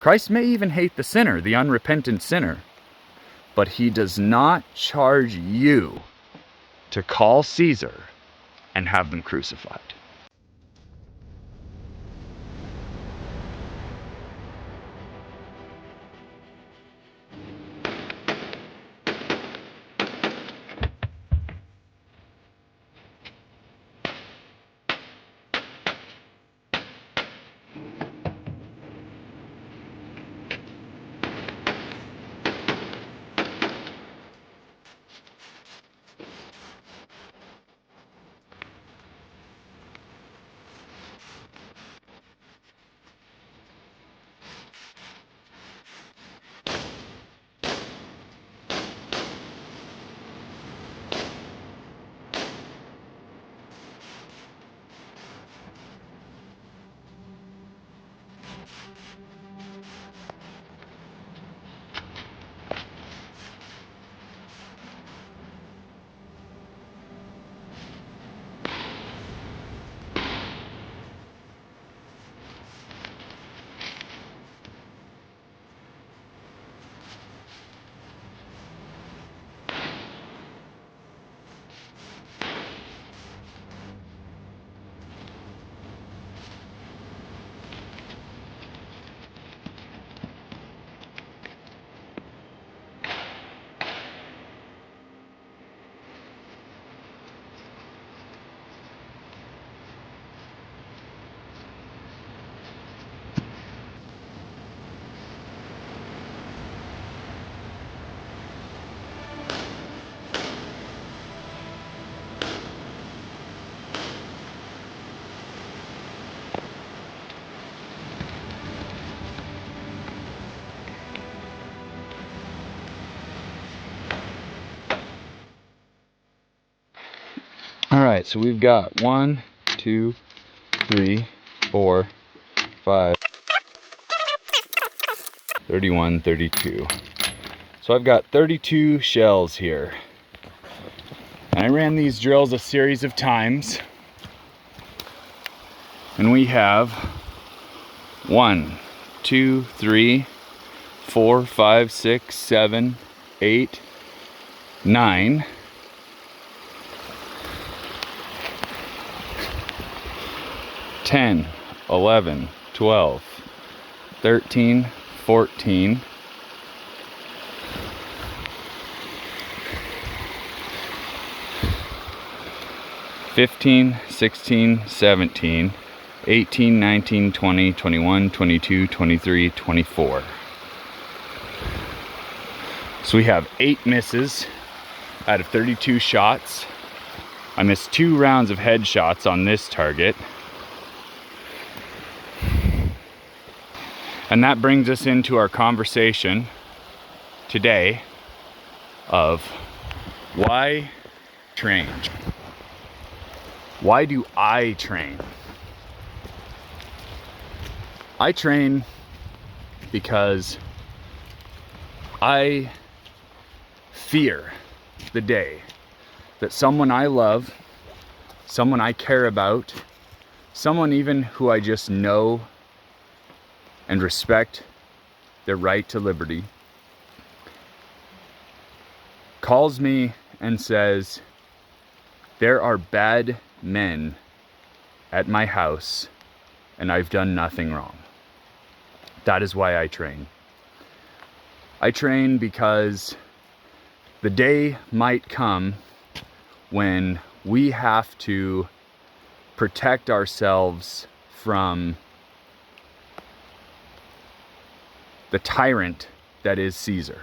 Christ may even hate the sinner, the unrepentant sinner, but he does not charge you to call Caesar and have them crucified. All right, so we've got 1, 2, 3, 4, 5, 31, 32. So I've got 32 shells here. And I ran these drills a series of times. And we have 1, 2, 3, 4, 5, 6, 7, 8, 9. 10, 11, 12, 13, 14, 15, 16, 17, 18, 19, 20, 21, 22, 23, 24. So we have 8 misses out of 32 shots. I missed 2 rounds of headshots on this target. And that brings us into our conversation today of why train? Why do I train? I train because I fear the day that someone I love, someone I care about, someone even who I just know and respect their right to liberty, calls me and says, there are bad men at my house and I've done nothing wrong. That is why I train. I train because the day might come when we have to protect ourselves from the tyrant that is Caesar.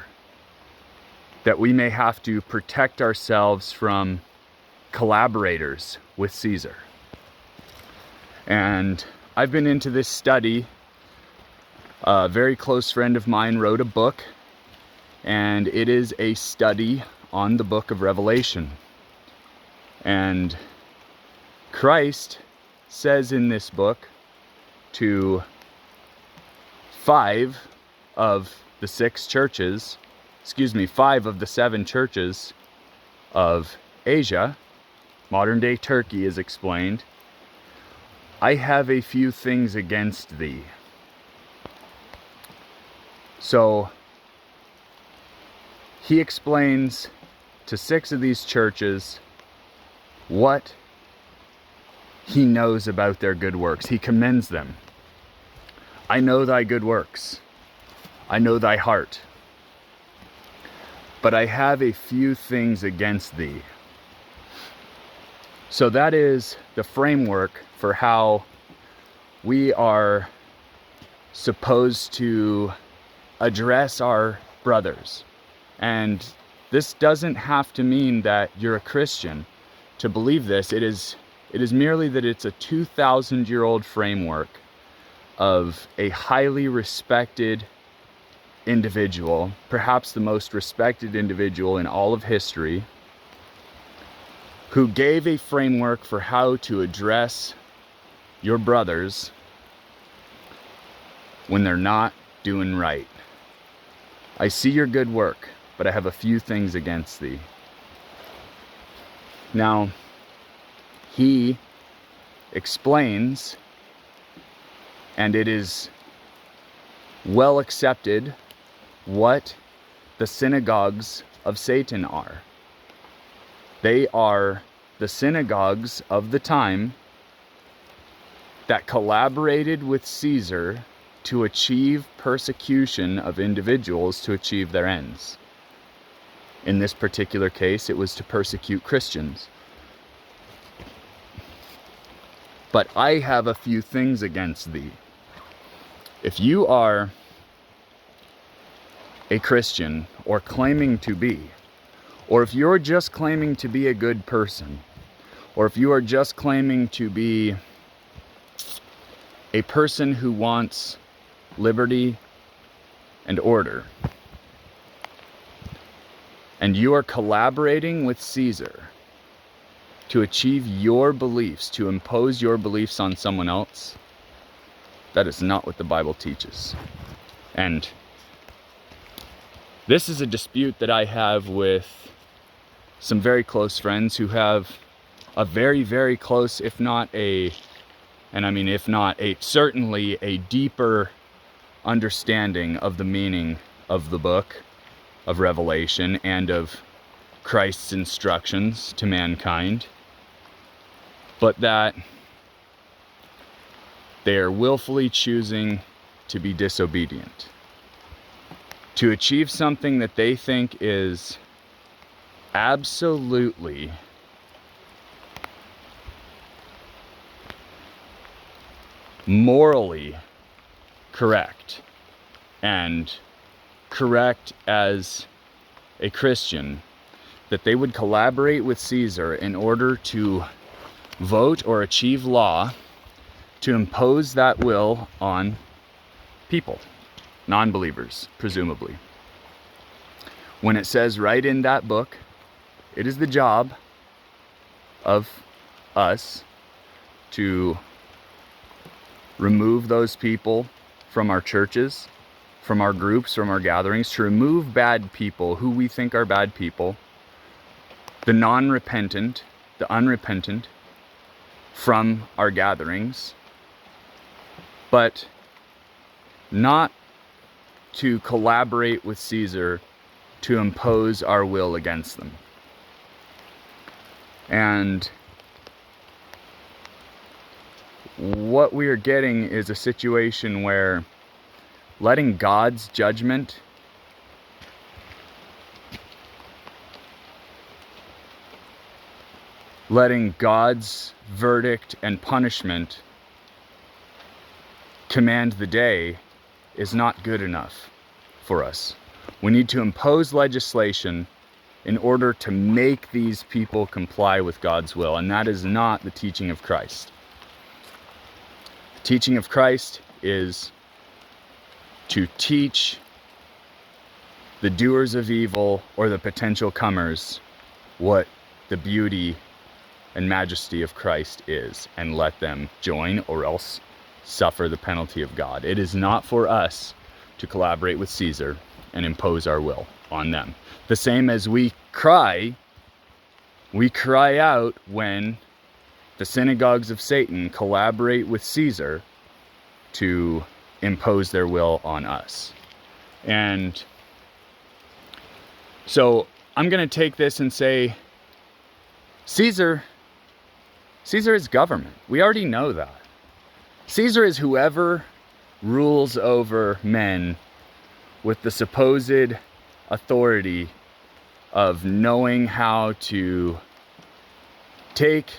That we may have to protect ourselves from collaborators with Caesar. And I've been into this study. A very close friend of mine wrote a book, and it is a study on the book of Revelation. And Christ says in this book to 5 of the 6 churches, 5 of the 7 churches of Asia, modern day Turkey is explained, I have a few things against thee. So he explains to 6 of these churches what he knows about their good works. He commends them. I know thy good works. I know thy heart. But I have a few things against thee. So that is the framework for how we are supposed to address our brothers. And this doesn't have to mean that you're a Christian to believe this. It is merely that it's a 2,000-year-old framework of a highly respected individual, perhaps the most respected individual in all of history, who gave a framework for how to address your brothers when they're not doing right. I see your good work, but I have a few things against thee. Now, he explains, and it is well accepted, what the synagogues of Satan are. They are the synagogues of the time that collaborated with Caesar to achieve persecution of individuals to achieve their ends. In this particular case, it was to persecute Christians. But I have a few things against thee. If you are a Christian, or claiming to be, or if you're just claiming to be a good person, or if you are just claiming to be a person who wants liberty and order, and you are collaborating with Caesar to achieve your beliefs, to impose your beliefs on someone else, that is not what the Bible teaches. And this is a dispute that I have with some very close friends who have a very, very close, if not a, certainly a deeper understanding of the meaning of the book of Revelation and of Christ's instructions to mankind, but that they are willfully choosing to be disobedient, to achieve something that they think is absolutely morally correct, and correct as a Christian, that they would collaborate with Caesar in order to vote or achieve law to impose that will on people, non-believers, presumably. When it says right in that book, it is the job of us to remove those people from our churches, from our groups, from our gatherings, to remove bad people who we think are bad people, the non-repentant, the unrepentant, from our gatherings, but not to collaborate with Caesar to impose our will against them. And what we are getting is a situation where letting God's judgment letting God's verdict and punishment command the day is not good enough for us. We need to impose legislation in order to make these people comply with God's will, and that is not the teaching of Christ. The teaching of Christ is to teach the doers of evil or the potential comers what the beauty and majesty of Christ is, and let them join or else suffer the penalty of God. It is not for us to collaborate with Caesar and impose our will on them. The same as we cry out when the synagogues of Satan collaborate with Caesar to impose their will on us. And so I'm going to take this and say, Caesar is government. We already know that. Caesar is whoever rules over men with the supposed authority of knowing how to take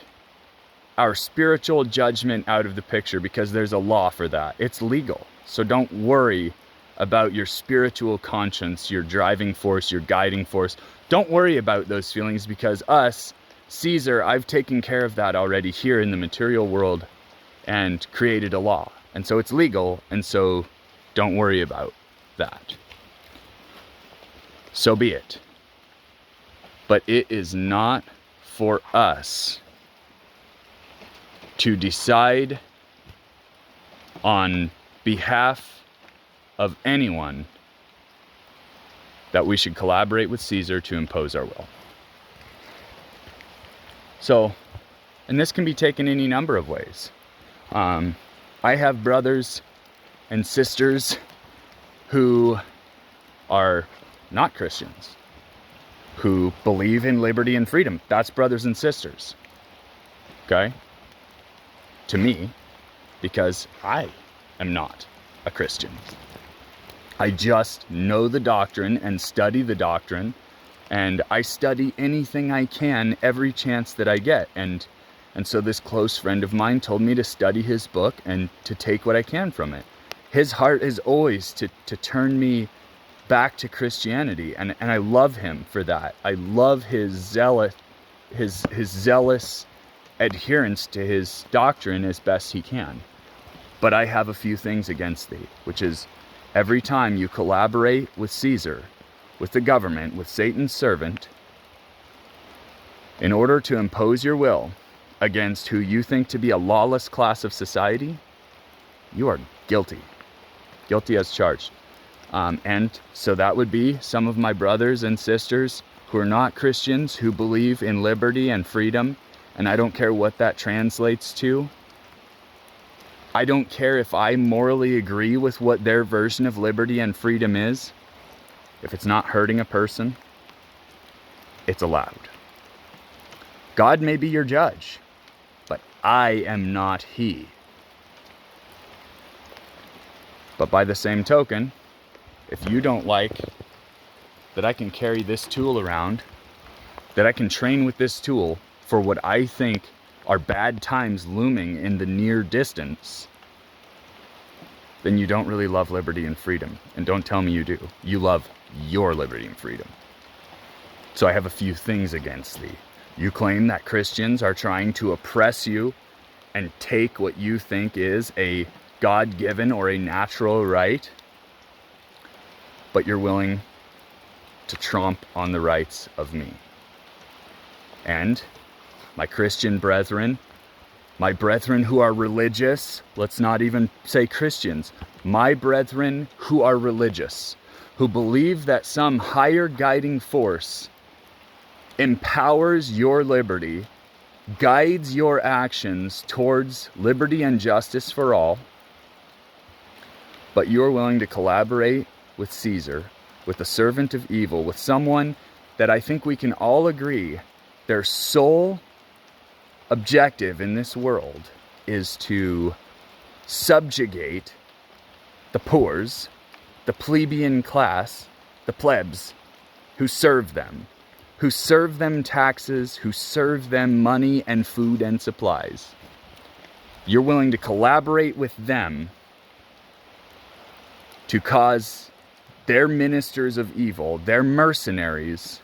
our spiritual judgment out of the picture, because there's a law for that. It's legal. So don't worry about your spiritual conscience, your driving force, your guiding force. Don't worry about those feelings, because us, Caesar, I've taken care of that already here in the material world and created a law. And so it's legal, and so don't worry about that. So be it. But it is not for us to decide on behalf of anyone that we should collaborate with Caesar to impose our will. So, and this can be taken any number of ways. I have brothers and sisters who are not Christians, who believe in liberty and freedom. That's brothers and sisters. Okay? To me, because I am not a Christian. I just know the doctrine and study the doctrine, and I study anything I can every chance that I get. And so this close friend of mine told me to study his book and to take what I can from it. His heart is always to turn me back to Christianity, and I love him for that. I love his zealous adherence to his doctrine as best he can. But I have a few things against thee, which is every time you collaborate with Caesar, with the government, with Satan's servant, in order to impose your will against who you think to be a lawless class of society, you are guilty. Guilty as charged. And so that would be some of my brothers and sisters who are not Christians, who believe in liberty and freedom, and I don't care what that translates to. I don't care if I morally agree with what their version of liberty and freedom is. If it's not hurting a person, it's allowed. God may be your judge, but I am not he. But by the same token, if you don't like that I can carry this tool around, that I can train with this tool for what I think are bad times looming in the near distance, then you don't really love liberty and freedom. And don't tell me you do. You love your liberty and freedom. So I have a few things against thee. You claim that Christians are trying to oppress you and take what you think is a God-given or a natural right, but you're willing to tromp on the rights of me. And my Christian brethren, my brethren who are religious, let's not even say Christians, my brethren who are religious, who believe that some higher guiding force empowers your liberty, guides your actions towards liberty and justice for all, but you're willing to collaborate with Caesar, with the servant of evil, with someone that I think we can all agree their sole objective in this world is to subjugate the poors, the plebeian class, the plebs, who serve them taxes, who serve them money and food and supplies. You're willing to collaborate with them to cause their ministers of evil, their mercenaries,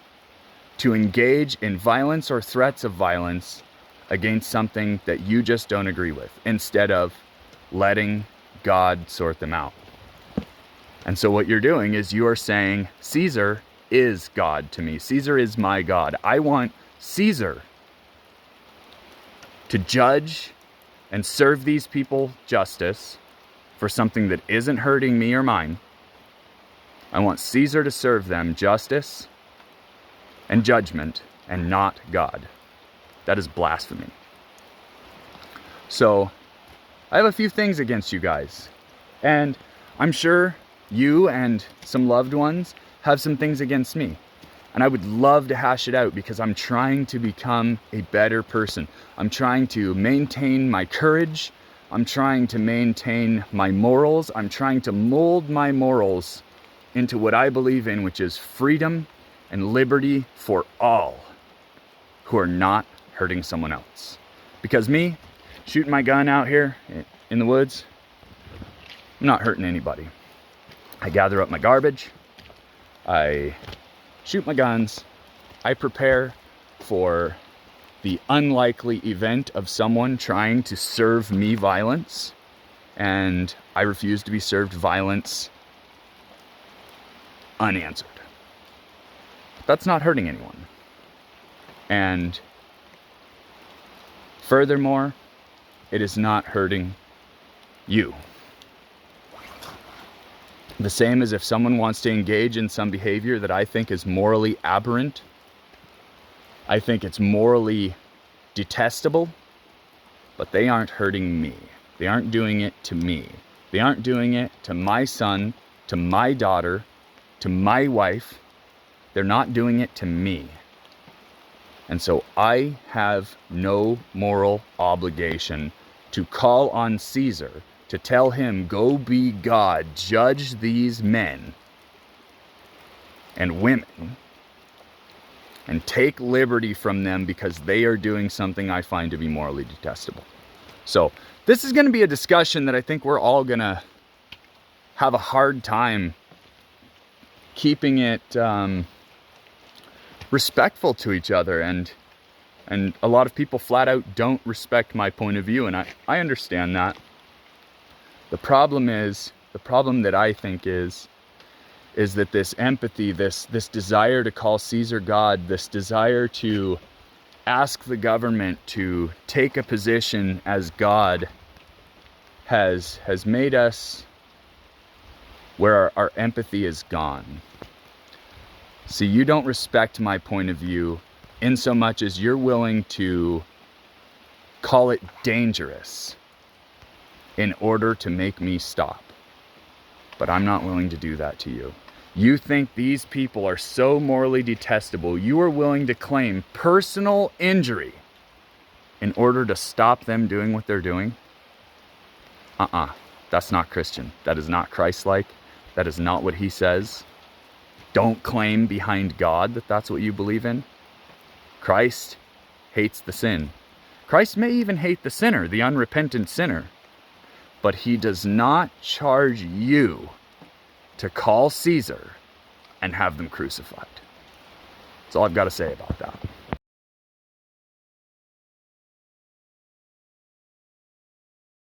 to engage in violence or threats of violence against something that you just don't agree with, instead of letting God sort them out. And so what you're doing is you are saying, Caesar is God to me. Caesar is my God. I want Caesar to judge and serve these people justice for something that isn't hurting me or mine. I want Caesar to serve them justice and judgment and not God. That is blasphemy. So I have a few things against you guys. And I'm sure you and some loved ones have some things against me. And I would love to hash it out because I'm trying to become a better person. I'm trying to maintain my courage. I'm trying to maintain my morals. I'm trying to mold my morals into what I believe in, which is freedom and liberty for all who are not hurting someone else. Because me, shooting my gun out here in the woods, I'm not hurting anybody. I gather up my garbage. I shoot my guns. I prepare for the unlikely event of someone trying to serve me violence, and I refuse to be served violence unanswered. That's not hurting anyone. And furthermore, it is not hurting you. The same as if someone wants to engage in some behavior that I think is morally aberrant, I think it's morally detestable, but they aren't hurting me. They aren't doing it to me. They aren't doing it to my son, to my daughter, to my wife. They're not doing it to me. And so I have no moral obligation to call on Caesar to tell him, go be God, judge these men and women, and take liberty from them because they are doing something I find to be morally detestable. So this is going to be a discussion that I think we're all going to have a hard time keeping it respectful to each other, and a lot of people flat out don't respect my point of view, and I understand that. The problem that I think is that this empathy, this desire to call Caesar God, this desire to ask the government to take a position as God has made us where our empathy is gone. See, you don't respect my point of view in so much as you're willing to call it dangerous in order to make me stop. But I'm not willing to do that to you. You think these people are so morally detestable, you are willing to claim personal injury in order to stop them doing what they're doing? That's not Christian. That is not Christ-like. That is not what he says. Don't claim behind God that that's what you believe in. Christ hates the sin. Christ may even hate the sinner, the unrepentant sinner. But he does not charge you to call Caesar and have them crucified. That's all I've got to say about that.